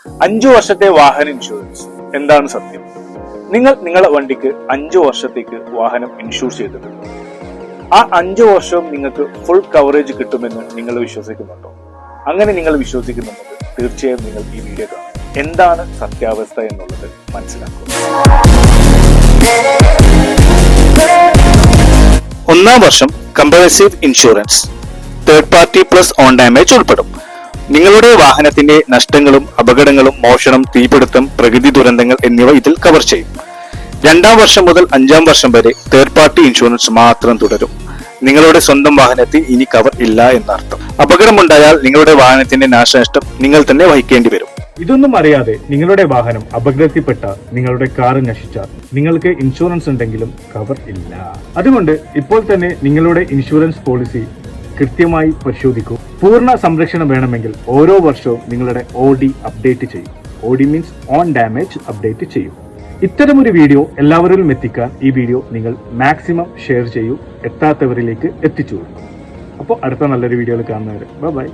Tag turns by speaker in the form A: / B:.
A: 5 വർഷത്തെ വാഹന ഇൻഷുറൻസ് എന്താണ് സത്യം? നിങ്ങൾ നിങ്ങളുടെ വണ്ടിക്ക് 5 വർഷത്തേക്ക് വാഹനം ഇൻഷുർ ചെയ്തിട്ടുണ്ട്. ആ 5 വർഷവും നിങ്ങൾക്ക് ഫുൾ കവറേജ് കിട്ടുമെന്ന് നിങ്ങൾ വിശ്വസിക്കുന്നുണ്ടോ? അങ്ങനെ നിങ്ങൾ വിശ്വസിക്കുന്നുണ്ടെങ്കിൽ തീർച്ചയായും നിങ്ങൾ ഈ വീഡിയോ കാണും. എന്താണ് സത്യാവസ്ഥ എന്നുള്ളത് മനസ്സിലാക്കുക. 1-ാം വർഷം comprehensive insurance, third party plus own damage ഉൾപ്പെടും. നിങ്ങളുടെ വാഹനത്തിന്റെ നഷ്ടങ്ങളും അപകടങ്ങളും, മോഷണം, തീപിടുത്തം, പ്രകൃതി ദുരന്തങ്ങൾ എന്നിവ ഇതിൽ കവർ ചെയ്യും. 2-ാം വർഷം മുതൽ 5-ാം വർഷം വരെ തേർഡ് പാർട്ടി ഇൻഷുറൻസ് മാത്രം തുടരും. നിങ്ങളുടെ സ്വന്തം വാഹനത്തിൽ ഇനി കവർ ഇല്ല എന്നർത്ഥം. അപകടമുണ്ടായാൽ നിങ്ങളുടെ വാഹനത്തിന്റെ നാശനഷ്ടം നിങ്ങൾ തന്നെ വഹിക്കേണ്ടി വരും.
B: ഇതൊന്നും അറിയാതെ നിങ്ങളുടെ വാഹനം അപകടത്തിൽപ്പെട്ട നിങ്ങളുടെ കാർ നശിച്ചാൽ നിങ്ങൾക്ക് ഇൻഷുറൻസ് ഉണ്ടെങ്കിലും കവർ ഇല്ല. അതുകൊണ്ട് ഇപ്പോൾ തന്നെ നിങ്ങളുടെ ഇൻഷുറൻസ് പോളിസി കൃത്യമായി പരിശോധിക്കൂ. പൂർണ്ണ സംരക്ഷണം വേണമെങ്കിൽ ഓരോ വർഷവും നിങ്ങളുടെ OD അപ്ഡേറ്റ് ചെയ്യും. OD means on damage update ചെയ്യും. ഇത്തരമൊരു വീഡിയോ എല്ലാവരിലും എത്തിക്കാൻ ഈ വീഡിയോ നിങ്ങൾ മാക്സിമം ഷെയർ ചെയ്യൂ. എത്താത്തവരിലേക്ക് എത്തിച്ചു കൊടുക്കും. അപ്പോൾ അടുത്ത നല്ലൊരു വീഡിയോയിൽ കാണുന്നവരെ ബൈ.